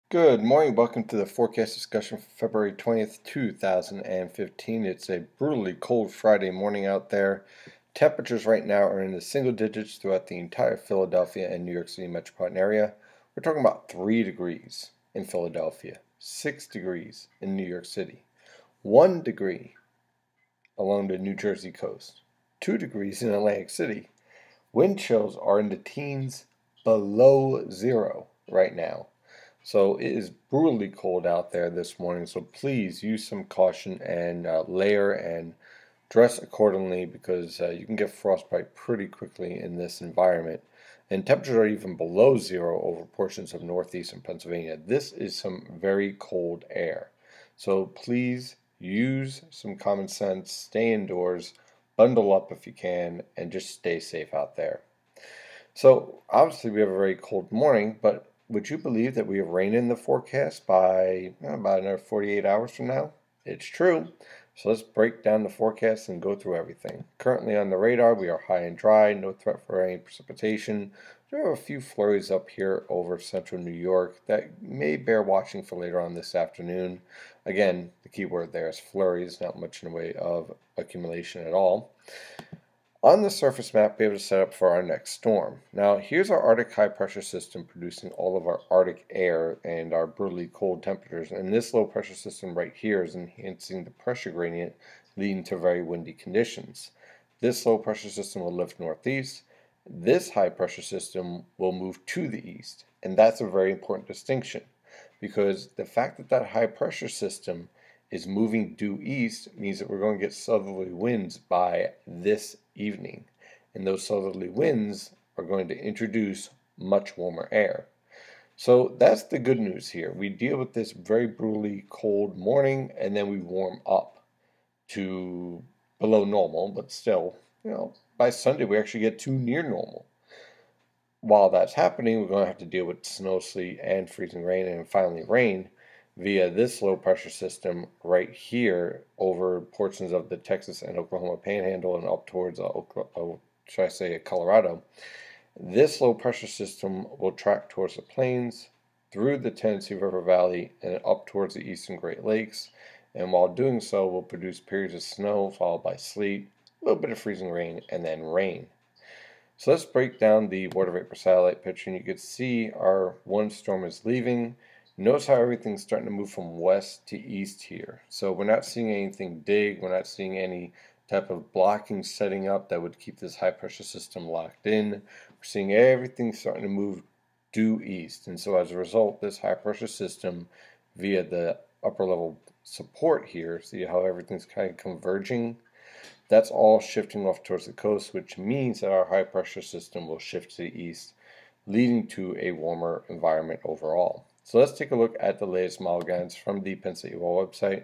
Good morning. Welcome to the forecast discussion for February 20th, 2015. It's a brutally cold Friday morning out there. Temperatures right now are in the single digits throughout the entire Philadelphia and New York City metropolitan area. We're talking about 3 degrees in Philadelphia, 6 degrees in New York City, 1 degree along the New Jersey coast, 2 degrees in Atlantic City. Wind chills are in the teens below zero right now. So it is brutally cold out there this morning, so please use some caution and layer and dress accordingly because you can get frostbite pretty quickly in this environment. And temperatures are even below zero over portions of northeastern Pennsylvania. This is some very cold air. So please use some common sense, stay indoors, bundle up if you can, and just stay safe out there. So obviously we have a very cold morning, but would you believe that we have rain in the forecast by about another 48 hours from now? It's true. So let's break down the forecast and go through everything. Currently on the radar, we are high and dry, no threat for any precipitation. There are a few flurries up here over central New York that may bear watching for later on this afternoon. Again, the key word there is flurries, not much in the way of accumulation at all. On the surface map, we have it set up for our next storm. Now, here's our Arctic high pressure system producing all of our Arctic air and our brutally cold temperatures. And this low pressure system right here is enhancing the pressure gradient, leading to very windy conditions. This low pressure system will lift northeast. This high pressure system will move to the east. And that's a very important distinction because the fact that that high pressure system is moving due east means that we're going to get southerly winds by this evening. And those southerly winds are going to introduce much warmer air. So that's the good news here. We deal with this very brutally cold morning and then we warm up to below normal, but still, by Sunday we actually get to near normal. While that's happening, we're going to have to deal with snow, sleet, and freezing rain, and finally rain via this low pressure system right here over portions of the Texas and Oklahoma panhandle and up towards Colorado. This low pressure system will track towards the plains, through the Tennessee River Valley, and up towards the eastern Great Lakes. And while doing so, will produce periods of snow followed by sleet, a little bit of freezing rain, and then rain. So let's break down the water vapor satellite picture, and you can see our one storm is leaving. Notice how everything's starting to move from west to east here. So we're not seeing anything big. We're not seeing any type of blocking setting up that would keep this high pressure system locked in. We're seeing everything starting to move due east. And so as a result, this high pressure system via the upper level support here, see how everything's kind of converging? That's all shifting off towards the coast, which means that our high pressure system will shift to the east, leading to a warmer environment overall. So let's take a look at the latest model guidance from the Pennsylvania website.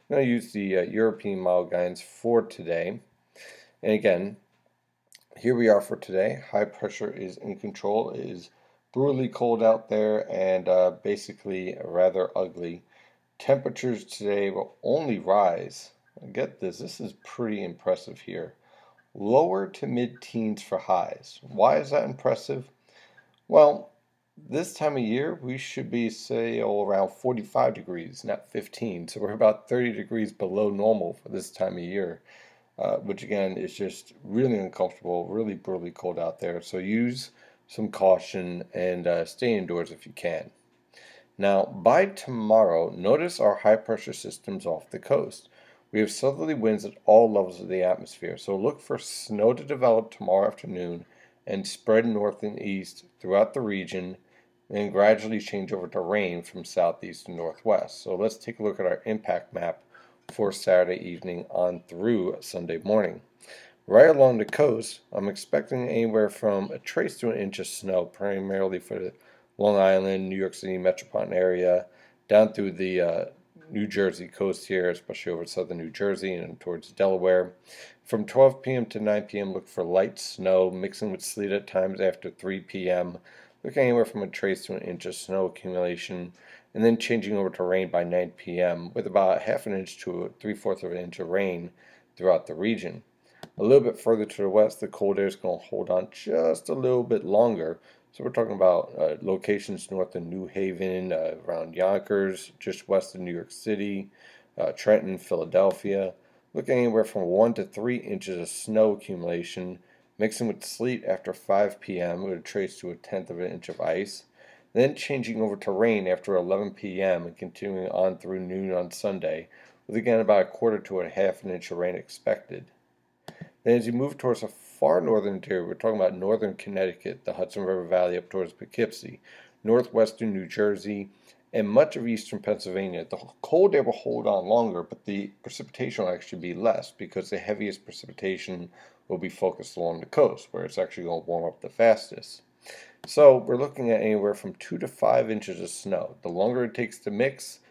I'm going to use the European model guidance for today. And again, here we are for today. High pressure is in control. It is brutally cold out there and basically rather ugly. Temperatures today will only rise. Get this is pretty impressive here. Lower to mid-teens for highs. Why is that impressive? Well, this time of year we should be, say, around 45 degrees, not 15. So we're about 30 degrees below normal for this time of year, which again is just really uncomfortable, really brutally cold out there. So use some caution and stay indoors if you can. Now, by tomorrow, notice our high pressure systems off the coast. We have southerly winds at all levels of the atmosphere, so look for snow to develop tomorrow afternoon and spread north and east throughout the region, and gradually change over to rain from southeast to northwest. So let's take a look at our impact map for Saturday evening on through Sunday morning. Right along the coast, I'm expecting anywhere from a trace to an inch of snow, primarily for the Long Island, New York City metropolitan area, down through the New Jersey coast here, especially over southern New Jersey and towards Delaware. From 12 p.m. to 9 p.m., look for light snow, mixing with sleet at times after 3 p.m. Look anywhere from a trace to an inch of snow accumulation, and then changing over to rain by 9 p.m. with about half an inch to 3/4 of an inch of rain throughout the region. A little bit further to the west, the cold air is going to hold on just a little bit longer. So we're talking about locations north of New Haven, around Yonkers, just west of New York City, Trenton, Philadelphia. Looking anywhere from 1 to 3 inches of snow accumulation, mixing with sleet after 5 p.m. It would trace to 1/10 of an inch of ice. Then changing over to rain after 11 p.m. and continuing on through noon on Sunday, with again about 1/4 to 1/2 an inch of rain expected. Then as you move towards the far northern interior, we're talking about northern Connecticut, the Hudson River Valley up towards Poughkeepsie, northwestern New Jersey, and much of eastern Pennsylvania. The cold air will hold on longer, but the precipitation will actually be less because the heaviest precipitation will be focused along the coast, where it's actually going to warm up the fastest. So we're looking at anywhere from 2 to 5 inches of snow. The longer it takes to mix,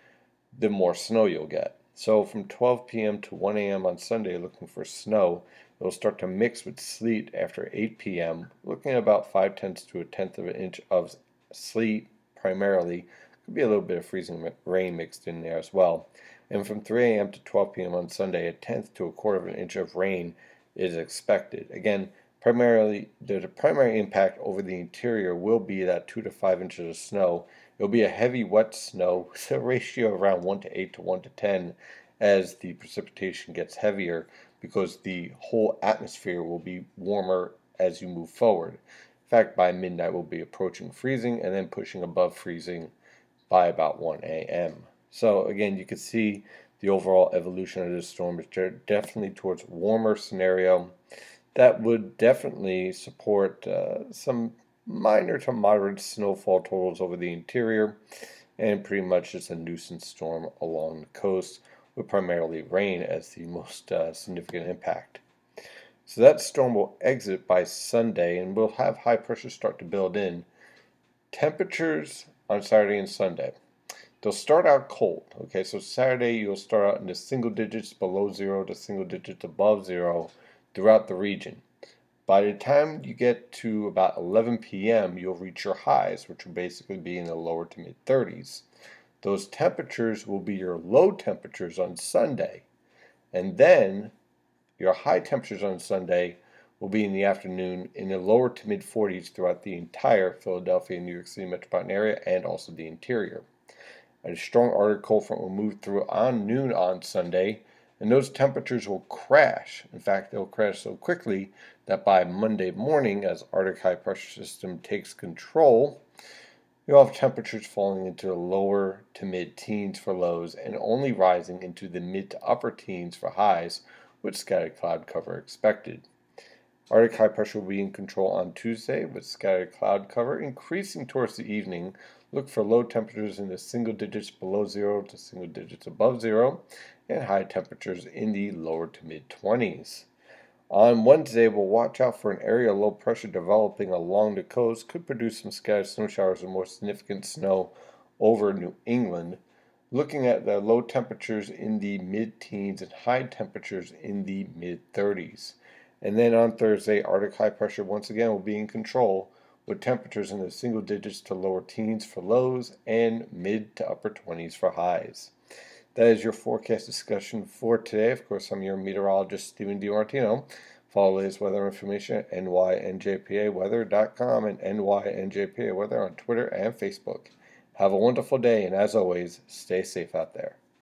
the more snow you'll get. So from 12 p.m. to 1 a.m. on Sunday, looking for snow, it'll start to mix with sleet after 8 p.m., looking at about 5/10 to 1/10 of an inch of sleet primarily. Could be a little bit of freezing rain mixed in there as well. And from 3 a.m. to 12 p.m. on Sunday, 1/10 to 1/4 of an inch of rain is expected. Again, primarily, the primary impact over the interior will be that 2 to 5 inches of snow. It'll be a heavy, wet snow with a ratio of around 1 to 8 to 1 to 10 as the precipitation gets heavier because the whole atmosphere will be warmer as you move forward. In fact, by midnight, we'll be approaching freezing and then pushing above freezing by about 1 a.m. So again, you can see the overall evolution of this storm is definitely towards warmer scenario. That would definitely support some minor to moderate snowfall totals over the interior, and pretty much just a nuisance storm along the coast, with primarily rain as the most significant impact. So that storm will exit by Sunday, and we'll have high pressure start to build in. Temperatures on Saturday and Sunday. They'll start out cold. Okay, so Saturday you'll start out in the single digits below zero to single digits above zero throughout the region. By the time you get to about 11 p.m., you'll reach your highs, which will basically be in the lower to mid 30s. Those temperatures will be your low temperatures on Sunday. And then your high temperatures on Sunday will be in the afternoon in the lower to mid 40s throughout the entire Philadelphia and New York City metropolitan area and also the interior. A strong Arctic cold front will move through on noon on Sunday, and those temperatures will crash. In fact, they'll crash so quickly that by Monday morning, as Arctic high pressure system takes control, you'll have temperatures falling into the lower to mid teens for lows and only rising into the mid to upper teens for highs, with scattered cloud cover expected. Arctic high pressure will be in control on Tuesday with scattered cloud cover increasing towards the evening. Look for low temperatures in the single digits below zero to single digits above zero, and high temperatures in the lower to mid 20s. On Wednesday, we'll watch out for an area of low pressure developing along the coast. Could produce some scattered snow showers and more significant snow over New England. Looking at the low temperatures in the mid-teens and high temperatures in the mid-30s. And then on Thursday, Arctic high pressure once again will be in control, with temperatures in the single digits to lower teens for lows and mid to upper 20s for highs. That is your forecast discussion for today. Of course, I'm your meteorologist, Stephen DiMartino. Follow the latest weather information at nynjpaweather.com and nynjpaweather on Twitter and Facebook. Have a wonderful day, and as always, stay safe out there.